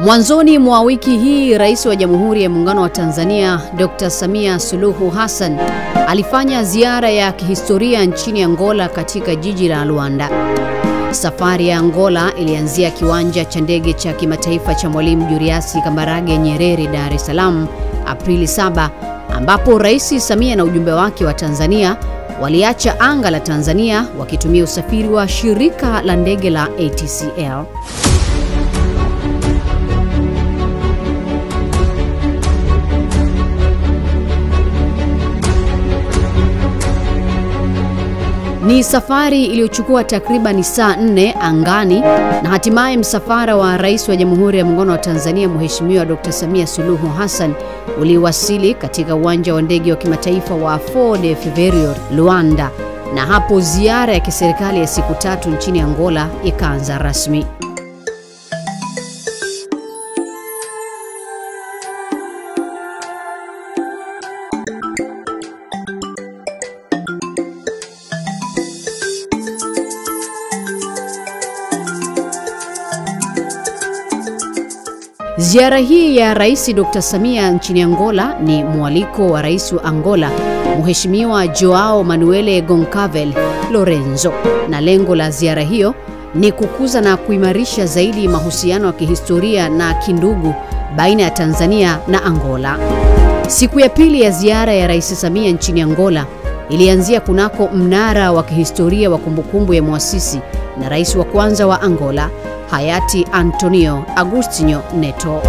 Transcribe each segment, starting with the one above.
Mwanzoni mwa wiki hii, Rais wa Jamhuri ya Muungano wa Tanzania Dr. Samia Suluhu Hassan alifanya ziara ya kihistoria nchini Angola katika jiji la Luanda. Safari ya Angola ilianzia kiwanja cha ndege cha kimataifa cha Mwalimu Julius Kambarage Nyerere, Dar es Salaam, Aprili 7, ambapo Rais Samia na ujumbe wake wa Tanzania waliacha anga la Tanzania wakitumia usafiri wa shirika la ndege la ATCL. Ni safari iliyochukua takriban saa 4 angani, na hatimaye msafara wa Rais wa Jamhuri ya Muungano wa Tanzania Mheshimiwa Dr. Samia Suluhu Hassan uliwasili katika uwanja wa ndege wa kimataifa wa 4 de Fevereiro, Luanda, na hapo ziara ya kiserikali ya siku 3 nchini Angola ikaanza rasmi. Ziara hii ya Rais Dr. Samia nchini Angola ni mwaliko wa Rais wa Angola Mheshimiwa Joao Manuel Goncalves Lorenzo, na lengo la ziara hiyo ni kukuza na kuimarisha zaidi mahusiano ya kihistoria na kindugu baina ya Tanzania na Angola. Siku ya pili ya ziara ya Rais Samia nchini Angola ilianzia kunako mnara wa kihistoria wa kumbukumbu ya muasisi na rais wa kwanza wa Angola hayati Antonio Agostinho Neto.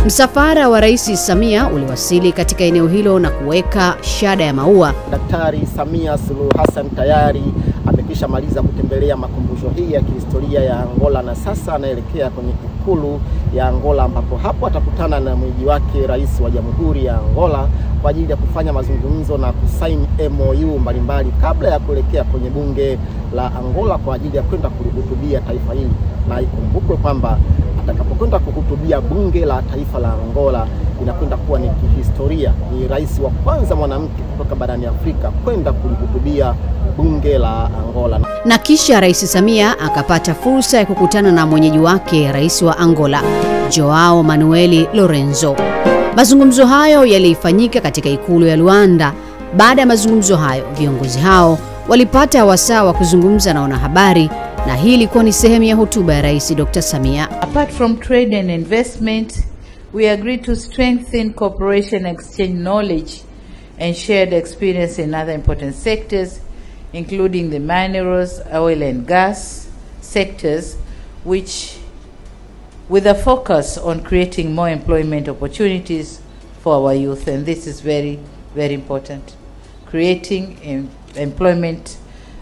Msafara wa Rais Samia uliwasili katika eneo hilo na kuweka shada ya maua. Daktari Samia Suluhu Hassan tayari amekwisha maliza kutembelea makumbusho hii ya kihistoria ya Angola, na sasa anaelekea kwenye ikulu ya Angola, ambapo hapo atakutana na mwenyeji wake Rais wa Jamhuri ya Angola kwa ajili ya kufanya mazungumzo na kusaini MOU mbalimbali kabla ya kuelekea kwenye bunge la Angola kwa ajili ya kwenda kulihutubia taifa hili. Na ikumbukwe kwamba atakapokwenda kuhutubia bunge la taifa la Angola inakwenda kuwa ni kihistoria. Ni rais wa kwanza mwanamke kutoka barani Afrika kwenda kulihutubia bunge la Angola. Na kisha Rais Samia akapata fursa ya kukutana na mwenyeji wake Rais wa Angola Joao Manuel Lorenzo. Mazungumzo hayo yalifanyika katika ikulu ya Luanda. Baada ya mazungumzo hayo, viongozi hao walipata wasaa wa kuzungumza na wanahabari, na hii ilikuwa ni sehemu ya hotuba ya Rais Dr. Samia. Apart from trade and investment, we agreed to strengthen cooperation, exchange knowledge and shared experience in other important sectors, including the minerals, oil and gas sectors, which with a focus on creating more employment opportunities for our youth. And this is very, very important. Creating employment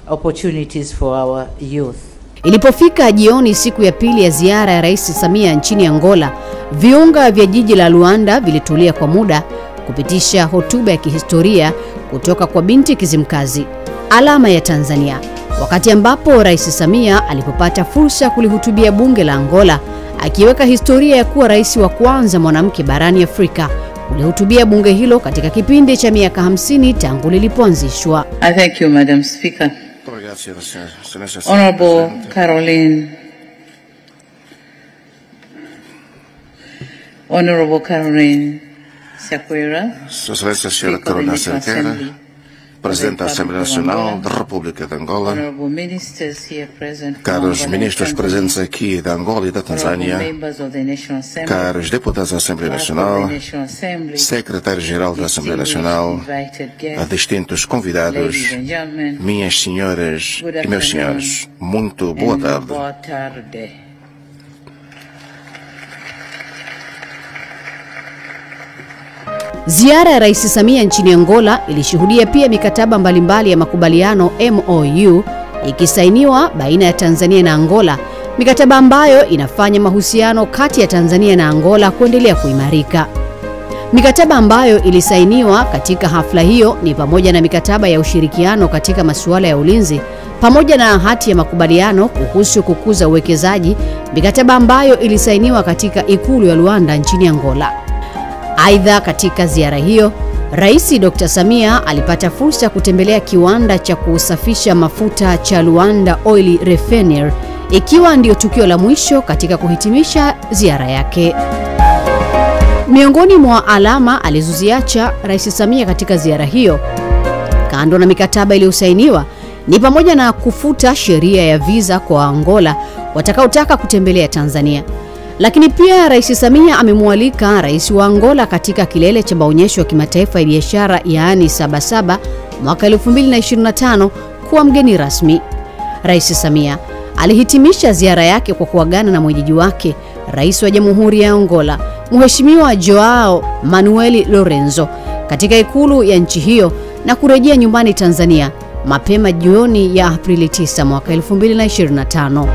opportunities for our youth. Ilipofika jioni siku ya pili ya ziara ya Rais Samia nchini Angola, viunga vya jiji la Luanda vilitulia kwa muda kupitisha hotuba ya kihistoria kutoka kwa binti Kizimkazi, alama ya Tanzania, wakati ambapo Rais Samia alipopata fursa kulihutubia bunge la Angola, akiweka historia ya kuwa rais wa kwanza mwanamke barani Afrika kulihutubia bunge hilo katika kipindi cha miaka 50 tangu lilipoanzishwa. I thank you, Madam Speaker. Honorable Caroline Sequeira, Sua Excelência Senhora Carolina Sequeira, Presidente da Assembleia Nacional da República de Angola, caros ministros presentes aqui da Angola e da Tanzânia, caros deputados da Assembleia Nacional, secretário-geral da Assembleia Nacional, distintos convidados, minhas senhoras e meus senhores, muito boa tarde. Ziara ya Rais Samia nchini Angola ilishuhudia pia mikataba mbalimbali ya makubaliano MOU ikisainiwa baina ya Tanzania na Angola, mikataba ambayo inafanya mahusiano kati ya Tanzania na Angola kuendelea kuimarika. Mikataba ambayo ilisainiwa katika hafla hiyo ni pamoja na mikataba ya ushirikiano katika masuala ya ulinzi, pamoja na hati ya makubaliano kuhusu kukuza uwekezaji, mikataba ambayo ilisainiwa katika ikulu ya Luanda nchini Angola. Aidha, katika ziara hiyo, Rais Dr. Samia alipata fursa ya kutembelea kiwanda cha kusafisha mafuta cha Luanda Oil Refinery ikiwa ndio tukio la mwisho katika kuhitimisha ziara yake. Miongoni mwa alama alizoziacha Rais Samia katika ziara hiyo, kando na mikataba iliyosainiwa, ni pamoja na kufuta sheria ya visa kwa Angola watakaotaka kutembelea Tanzania. Lakini pia Rais Samia amemwalika Rais wa Angola katika kilele cha maonyesho ya kimataifa ya biashara yaani Sabasaba mwaka 2025 kuwa mgeni rasmi. Rais Samia alihitimisha ziara yake kwa kuagana na mwenyeji wake, Rais wa Jamhuri ya Angola, Mheshimiwa Joao Manuel Lorenzo, katika ikulu ya nchi hiyo na kurejea nyumbani Tanzania mapema jioni ya Aprili 9 mwaka 2025.